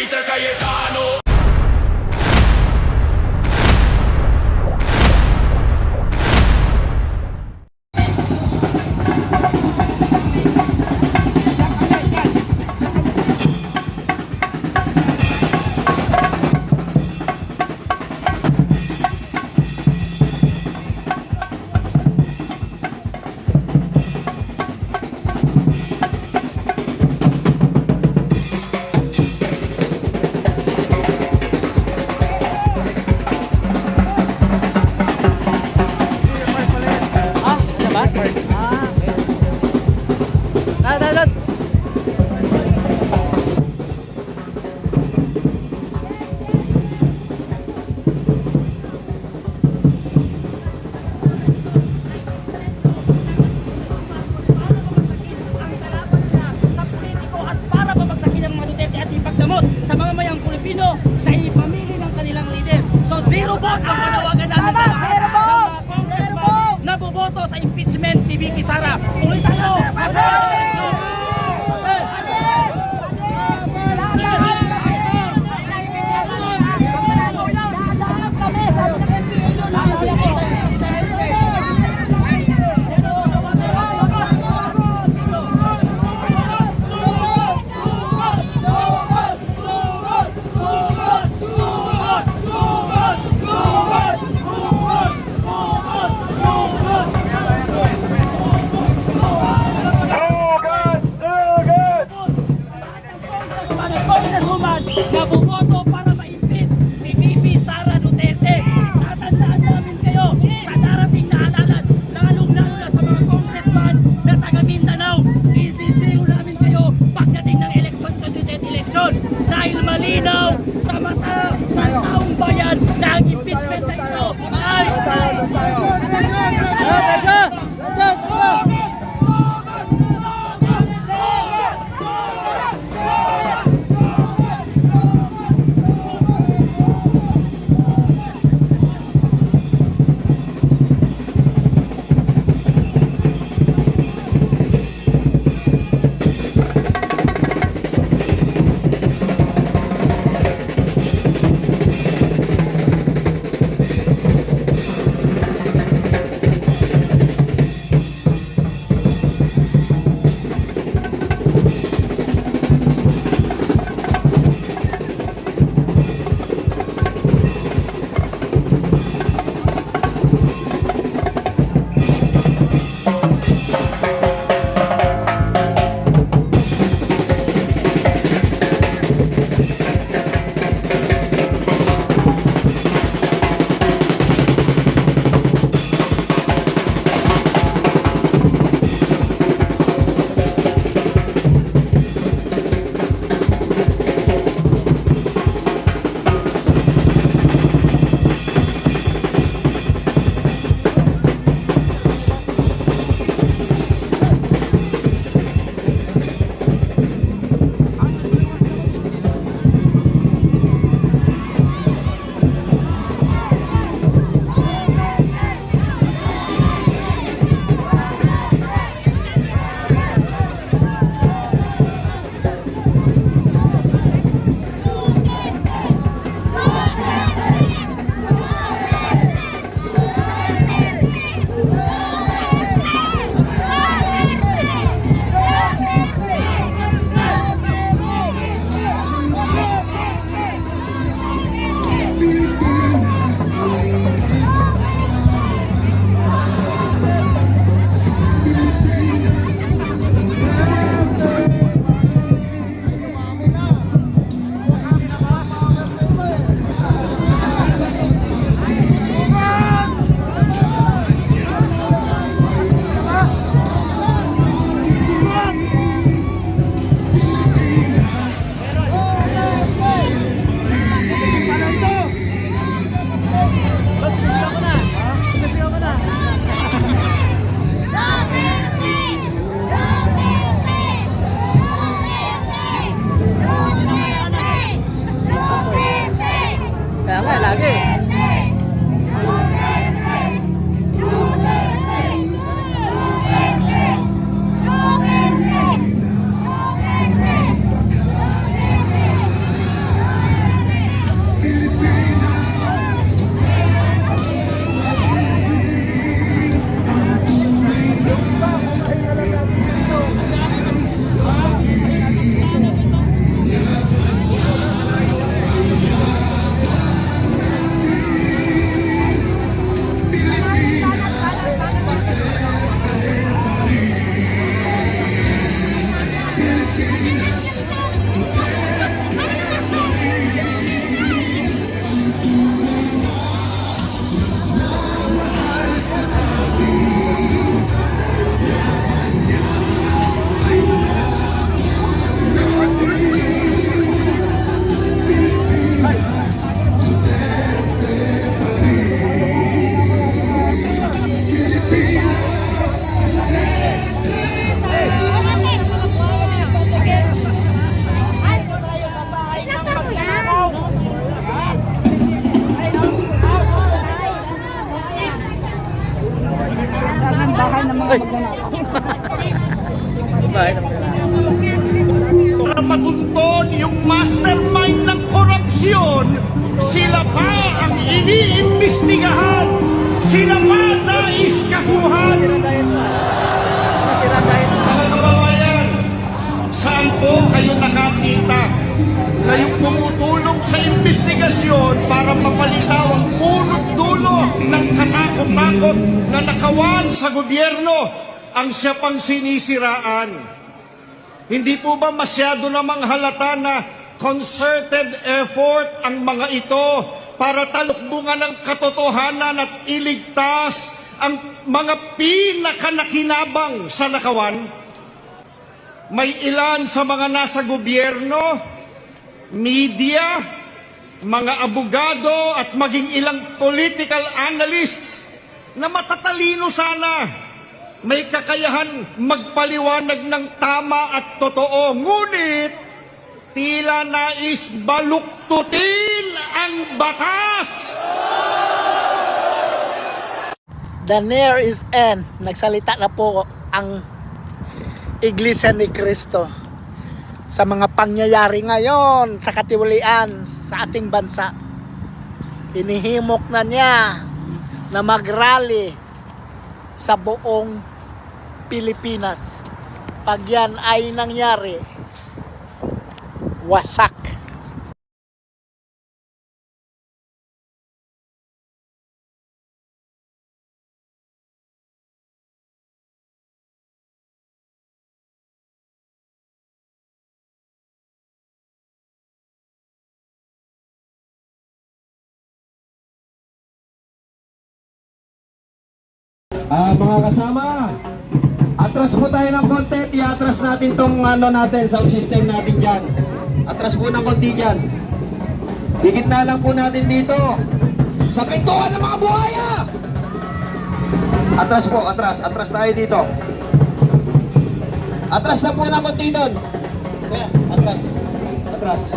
Peter Cayetano. Sa mamamayang Pilipino na ipamili ng kanilang leader. So zero vote ang panawagan namin sa lahat ng mga congressman na boboto sa impeachment ni VP Sara. Tuloy tayo! Na bumoto para ma-impeach si VP Sara Duterte. Tatandaan namin kayo sa darating na halalan, lalong-lalo na sa mga congressman na taga Mindanao. Isisiyo namin kayo pagdating ng election, 2020 election, dahil malinaw sa mata ng taong bayan na ang impeachment na ito ay Sila pa ang iniimbestigahan. Sila pa nais kasuhan. Mga kababayan, saan po kayo nakakita na yung tumutulong sa investigasyon para mapalitaw ang punot dulo ng katakot-takot na nakawan sa gobyerno ang siya pang sinisiraan? Hindi po ba masyado namang halata na concerted effort ang mga ito para talukbungan ng katotohanan at iligtas ang mga pinakanakinabang sa nakawan? May ilan sa mga nasa gobyerno, media, mga abogado at maging ilang political analysts na matatalino sana, may kakayahan magpaliwanag ng tama at totoo, ngunit tila nais baluktutin ang batas. The near is end. Nagsalita na po ang Iglesia ni Cristo sa mga pangyayari ngayon sa katiwalian sa ating bansa. Hinihimok na niya na mag-rally sa buong Pilipinas. Pag yan ay nangyari, wasak. Mga kasama, atras po tayo ng konti, i-atras natin tong sound system natin dyan. Atras po ng konti dyan. Higit na lang po natin dito. Sa pintuan ng mga buhaya! Atras po, atras tayo dito. Atras na po ng konti doon. Kuya, atras.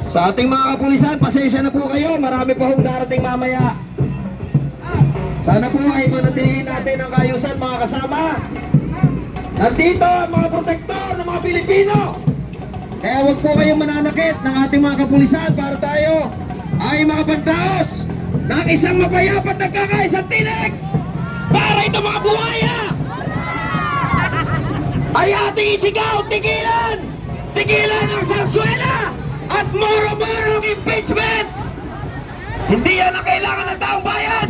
Sa ating mga kapulisan, pasensya na po kayo. Marami pa hong darating mamaya. Sana po ay manatilihin natin ang kaayusan, mga kasama. Nandito ang mga protektor ng mga Pilipino. Kaya huwag po kayong mananakit ng ating mga kapulisan para tayo ay makapagdaos ng isang mapayapat nagkakaisang tinig para ito mga buhaya ay ating isigaw, tigilan! Tigilan ang sarswela at moro-morong impeachment! Hindi yan ang kailangan ng taong bayan!